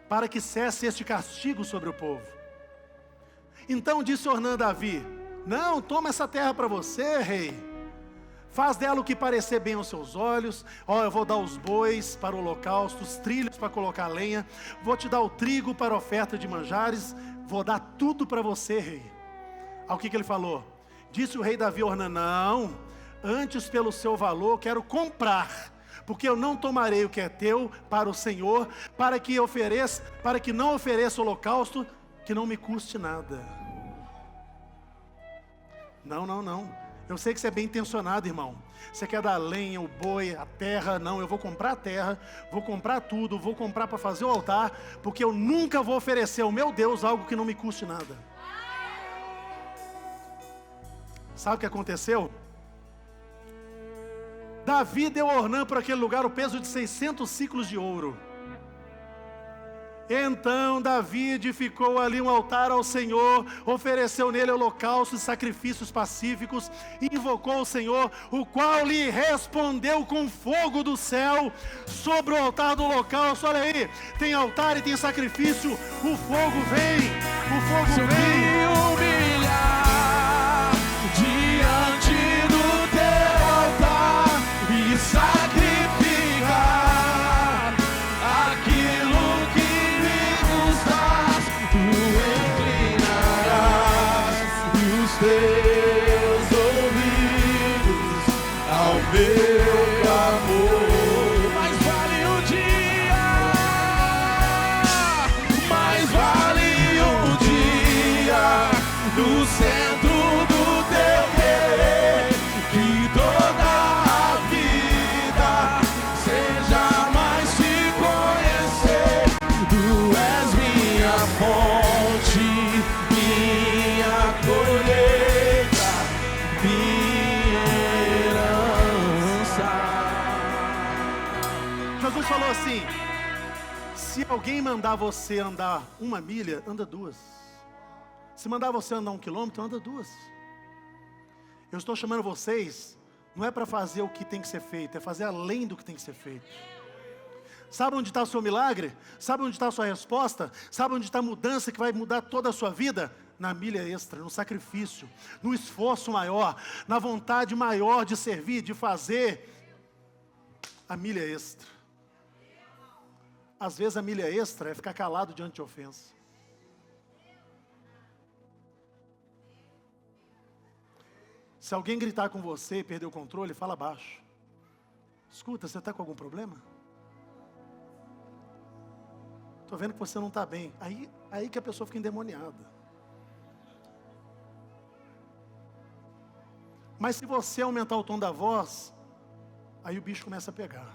para que cesse este castigo sobre o povo. Então disse Ornã a Davi, não, toma essa terra para você, rei. Faz dela o que parecer bem aos seus olhos. Eu vou dar os bois para o holocausto, os trilhos para colocar lenha. Vou te dar o trigo para a oferta de manjares. Vou dar tudo para você, rei. Ao que ele falou? Disse o rei Davi a Ornã, não, antes pelo seu valor quero comprar, porque eu não tomarei o que é teu para o Senhor, para que não ofereça holocausto que não me custe nada. Não. Eu sei que você é bem intencionado, irmão. Você quer dar lenha, o boi, a terra. Não, eu vou comprar a terra, vou comprar tudo, vou comprar para fazer o altar, porque eu nunca vou oferecer ao meu Deus algo que não me custe nada. Sabe o que aconteceu? Davi deu a Ornã por aquele lugar o peso de 600 ciclos de ouro. Então Davi edificou ali um altar ao Senhor, ofereceu nele holocaustos e sacrifícios pacíficos, e invocou o Senhor, o qual lhe respondeu com fogo do céu sobre o altar do holocausto. Olha aí, tem altar e tem sacrifício, o fogo vem, Se eu me humilhar diante do teu altar e sacrificar aquilo que me gustas, tu inclinarás os teus ouvidos ao meu clamor. Mais vale um dia, mais vale um dia no centro do teu querer, que toda a vida seja mais te conhecer. Tu és minha fonte, minha colheita, minha herança. Jesus falou assim, se alguém mandar você andar 1 milha, anda 2. Se mandar você andar 1 quilômetro, anda 2. Eu estou chamando vocês, não é para fazer o que tem que ser feito, é fazer além do que tem que ser feito. Sabe onde está o seu milagre? Sabe onde está a sua resposta? Sabe onde está a mudança que vai mudar toda a sua vida? Na milha extra, no sacrifício, no esforço maior, na vontade maior de servir, de fazer a milha extra. Às vezes a milha extra é ficar calado diante de ofensa. Se alguém gritar com você e perder o controle, fala baixo. Escuta, você está com algum problema? Estou vendo que você não está bem. Aí que a pessoa fica endemoniada. Mas se você aumentar o tom da voz, aí o bicho começa a pegar.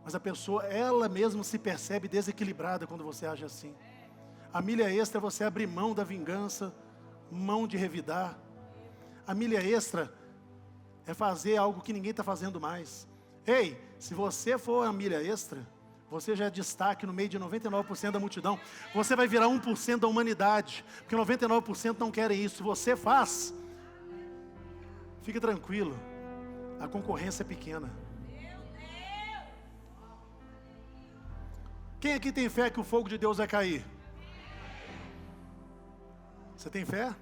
Mas a pessoa, ela mesma se percebe desequilibrada quando você age assim. A milha extra é você abrir mão da vingança, mão de revidar. A milha extra é fazer algo que ninguém está fazendo mais. Ei, se você for a milha extra, você já é destaque no meio de 99% da multidão. Você vai virar 1% da humanidade, porque 99% não querem isso. Se você faz, fique tranquilo, a concorrência é pequena. Quem aqui tem fé que o fogo de Deus vai cair? Você tem fé?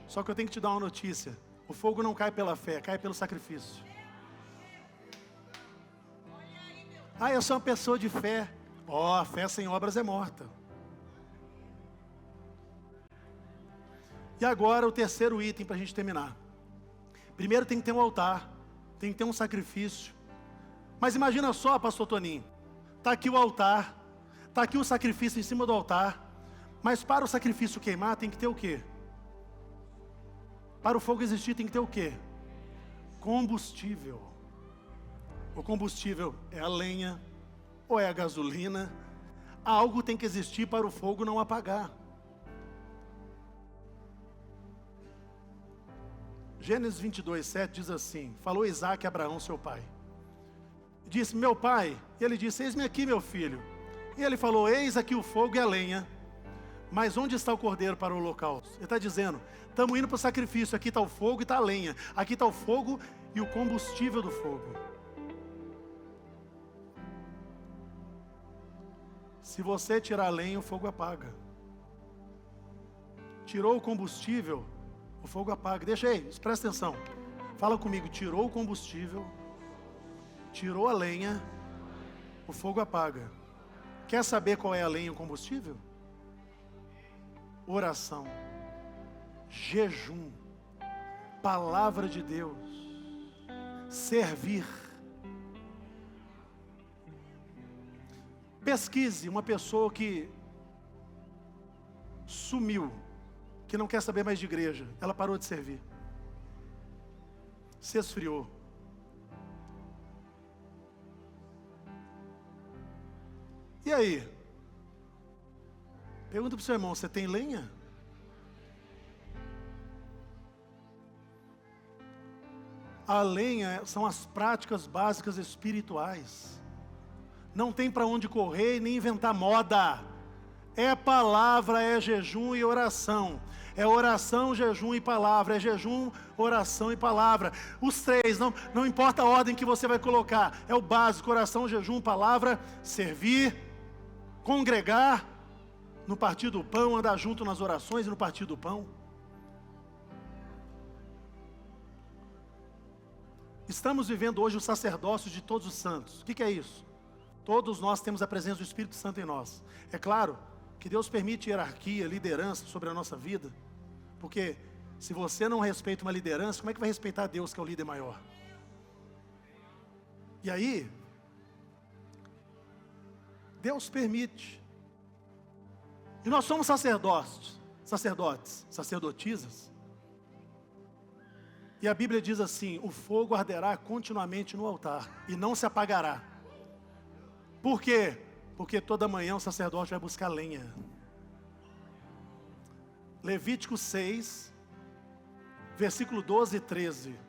Só que eu tenho que te dar uma notícia. O fogo não cai pela fé, cai pelo sacrifício. Ah, eu sou uma pessoa de fé. A fé sem obras é morta. E agora o terceiro item para a gente terminar. Primeiro tem que ter um altar, tem que ter um sacrifício. Mas imagina só, pastor Toninho, está aqui o altar, está aqui o sacrifício em cima do altar, mas para o sacrifício queimar tem que ter o quê? Para o fogo existir tem que ter o quê? Combustível. O combustível é a lenha ou é a gasolina. Algo tem que existir para o fogo não apagar. Gênesis 22:7 diz assim: falou Isaac a Abraão, seu pai. Disse: meu pai. E ele disse: eis-me aqui, meu filho. E ele falou: eis aqui o fogo e a lenha, mas onde está o cordeiro para o holocausto? Ele está dizendo: estamos indo para o sacrifício. Aqui está o fogo e está a lenha. Aqui está o fogo e o combustível do fogo. Se você tirar a lenha, o fogo apaga. Tirou o combustível, o fogo apaga. Deixa aí, presta atenção. Fala comigo: tirou o combustível, tirou a lenha, o fogo apaga. Quer saber qual é a lenha e o combustível? Oração, jejum, palavra de Deus, servir. Pesquise uma pessoa que sumiu, que não quer saber mais de igreja. Ela parou de servir, se esfriou. E aí? Pergunta para o seu irmão: você tem lenha? A lenha são as práticas básicas espirituais. Não tem para onde correr e nem inventar moda. É palavra, é jejum e oração. É oração, jejum e palavra. É jejum, oração e palavra. Os três, não importa a ordem que você vai colocar. É o básico: oração, jejum, palavra, servir, congregar, no partir do pão, andar junto nas orações e no partir do pão. Estamos vivendo hoje o sacerdócio de todos os santos. O que é isso? Todos nós temos a presença do Espírito Santo em nós. É claro que Deus permite hierarquia, liderança sobre a nossa vida, porque se você não respeita uma liderança, como é que vai respeitar Deus, que é o líder maior? E aí, Deus permite. E nós somos sacerdotes, sacerdotisas. E a Bíblia diz assim: o fogo arderá continuamente no altar e não se apagará. Por quê? Porque toda manhã o sacerdote vai buscar lenha. Levítico 6, versículo 12 e 13,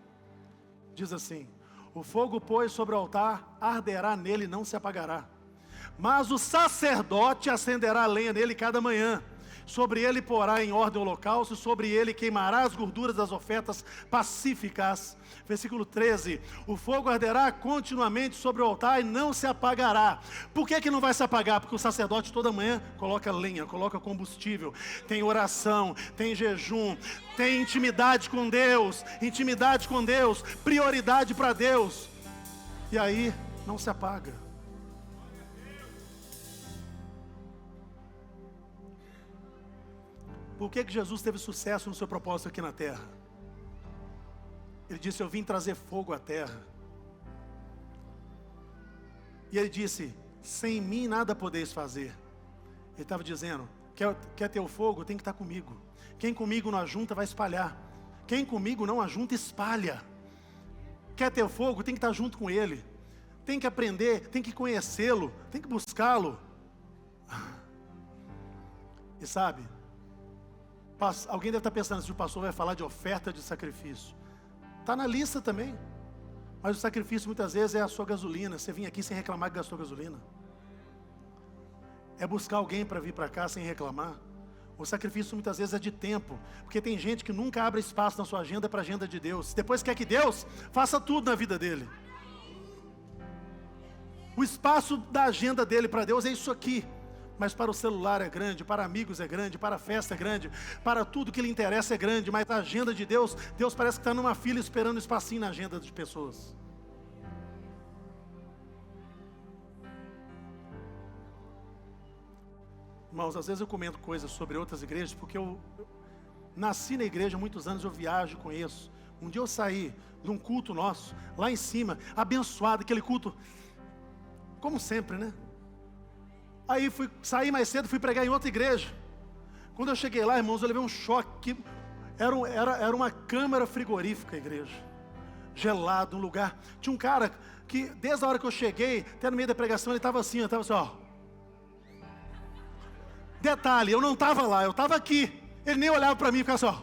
diz assim: o fogo, pois, sobre o altar, arderá nele e não se apagará. Mas o sacerdote acenderá a lenha nele cada manhã. Sobre ele porá em ordem o holocausto, sobre ele queimará as gorduras das ofertas pacíficas. Versículo 13: o fogo arderá continuamente sobre o altar e não se apagará. Por que não vai se apagar? Porque o sacerdote toda manhã coloca lenha, coloca combustível, tem oração, tem jejum, tem intimidade com Deus, prioridade para Deus. E aí não se apaga. Por que Jesus teve sucesso no seu propósito aqui na terra? Ele disse: eu vim trazer fogo à terra. E ele disse: sem mim nada podeis fazer. Ele estava dizendo: quer ter o fogo, tem que estar comigo. Quem comigo não ajunta, vai espalhar. Quem comigo não ajunta, espalha. Quer ter o fogo, tem que estar junto com ele. Tem que aprender, tem que conhecê-lo, tem que buscá-lo. E sabe, alguém deve estar pensando: se o pastor vai falar de oferta de sacrifício. Está na lista também. Mas o sacrifício muitas vezes é a sua gasolina. Você vir aqui sem reclamar que gastou gasolina. É buscar alguém para vir para cá sem reclamar. O sacrifício muitas vezes é de tempo. Porque tem gente que nunca abre espaço na sua agenda para a agenda de Deus. Depois quer que Deus faça tudo na vida dele. O espaço da agenda dele para Deus é isso aqui. Mas para o celular é grande, para amigos é grande, para a festa é grande, para tudo que lhe interessa é grande. Mas a agenda de Deus, Deus parece que está numa fila esperando um espacinho na agenda de pessoas. Irmãos, às vezes eu comento coisas sobre outras igrejas, porque eu nasci na igreja há muitos anos, eu viajo, conheço. Um dia eu saí de um culto nosso, lá em cima, abençoado, aquele culto, como sempre, né? Aí saí mais cedo, fui pregar em outra igreja. Quando eu cheguei lá, irmãos, eu levei um choque. Era uma câmara frigorífica a igreja. Gelado, um lugar. Tinha um cara que, desde a hora que eu cheguei, até no meio da pregação, ele estava assim, ó. Detalhe, eu não estava lá, eu estava aqui. Ele nem olhava para mim e ficava assim, ó.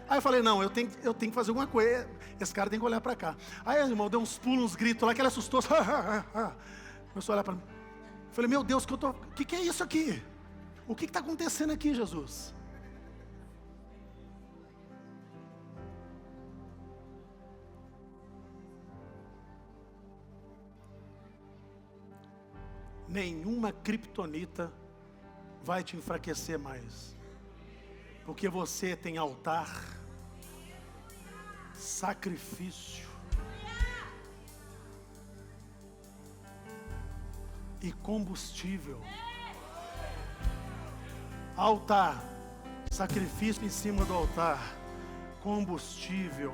Aí eu falei, não, eu tenho que fazer alguma coisa. Esse cara tem que olhar para cá. Aí o irmão deu uns pulos, uns gritos lá, que ele assustou. Começou a olhar para mim. Eu falei, meu Deus, o que é isso aqui? O que está acontecendo aqui, Jesus? Nenhuma criptonita vai te enfraquecer mais. Porque você tem altar, sacrifício e combustível. Altar, sacrifício em cima do altar, combustível.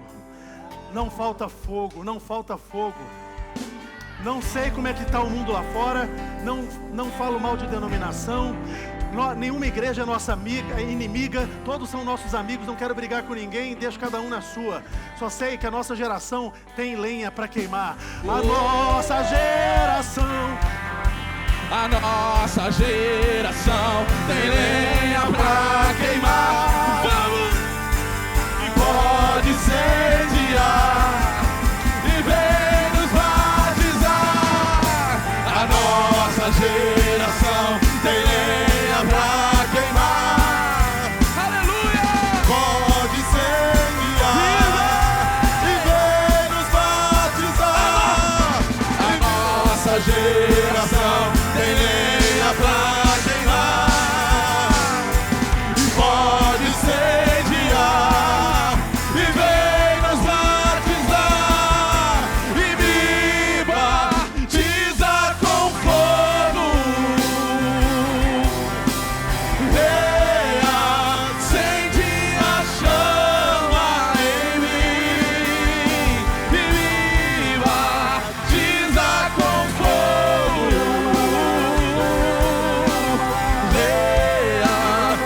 Não falta fogo, não falta fogo. Não sei como é que está o mundo lá fora, não falo mal de denominação, nenhuma igreja é nossa amiga, inimiga, todos são nossos amigos, não quero brigar com ninguém, deixa cada um na sua. Só sei que a nossa geração tem lenha para queimar. A nossa geração tem lenha pra queimar. Vamos! E pode incendiar e vem nos batizar. A nossa geração tem lenha pra queimar. Aleluia! Pode incendiar e vem nos batizar. A nossa geração tem lenha pra queimar e pode incendiar e vem nos batizar e me batiza com fogo. Acende a chama em mim e me batiza com fogo.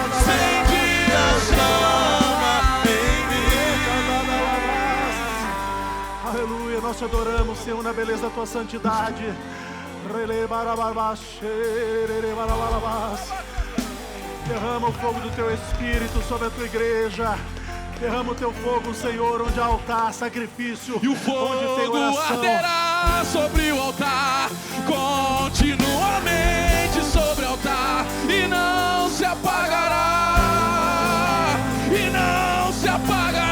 Acende a chama em mim. Aleluia, nós te adoramos, Senhor, na beleza da tua santidade. Derrama o fogo do teu Espírito sobre a tua igreja. Derrama o teu fogo, Senhor, onde há altar, sacrifício, E o onde tem fogo oração. arderá sobre o altar, continuamente sobre o altar, e não se apagará, e não se apagará.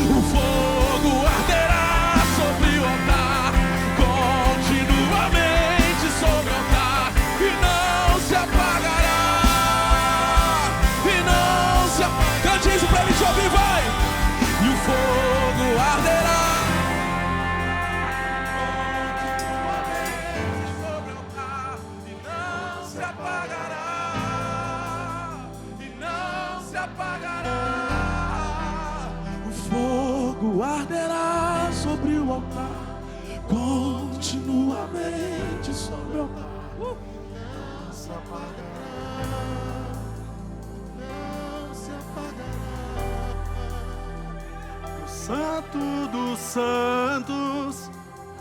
O fogo arderá sobre o altar, continuamente sobre o altar, e não se apagará, e não se apagará. Cante isso pra mim te ouvir, vai! E o fogo arderá sobre o altar, e não se apagará, e não se apagará. O fogo arderá sobre o altar, continuamente sobre o altar. Santo dos santos,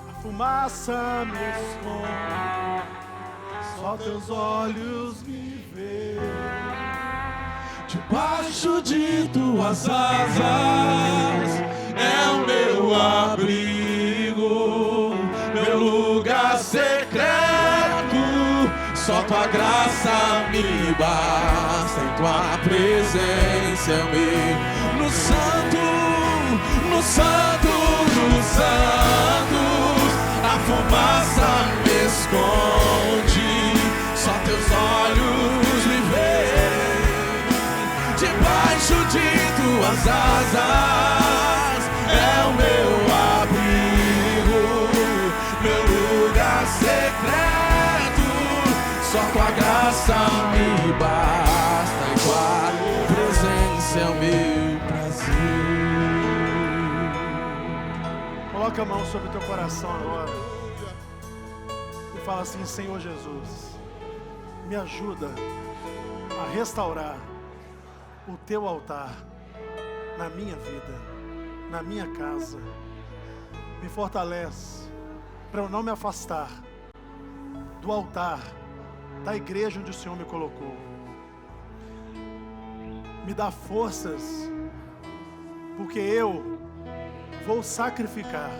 a fumaça me esconde, só teus olhos me veem. Debaixo de tuas asas é o meu abrigo, meu lugar secreto. Só tua graça me basta, em tua presença eu me... No santo, no santo dos santos, a fumaça me esconde, só teus olhos me veem. Debaixo de tuas asas é o meu abrigo, meu lugar secreto. Só tua graça me basta, em tua presença é o meu prazer. Coloca a mão sobre o teu coração agora e fala assim: Senhor Jesus, me ajuda a restaurar o teu altar na minha vida, na minha casa. Me fortalece para eu não me afastar do altar da igreja onde o Senhor me colocou. Me dá forças, porque eu vou sacrificar.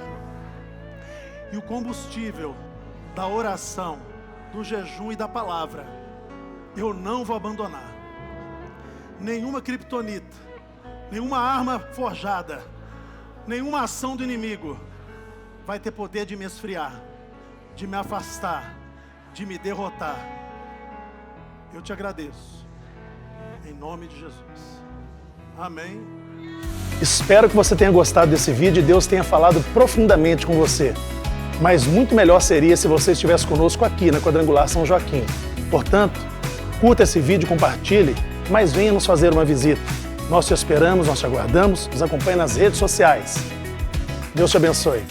E o combustível da oração, do jejum e da palavra, eu não vou abandonar. Nenhuma criptonita, nenhuma arma forjada, nenhuma ação do inimigo vai ter poder de me esfriar, de me afastar, de me derrotar. Eu te agradeço, em nome de Jesus. Amém. Espero que você tenha gostado desse vídeo e Deus tenha falado profundamente com você. Mas muito melhor seria se você estivesse conosco aqui na Quadrangular São Joaquim. Portanto, curta esse vídeo, compartilhe, mas venha nos fazer uma visita. Nós te esperamos, nós te aguardamos, nos acompanhe nas redes sociais. Deus te abençoe.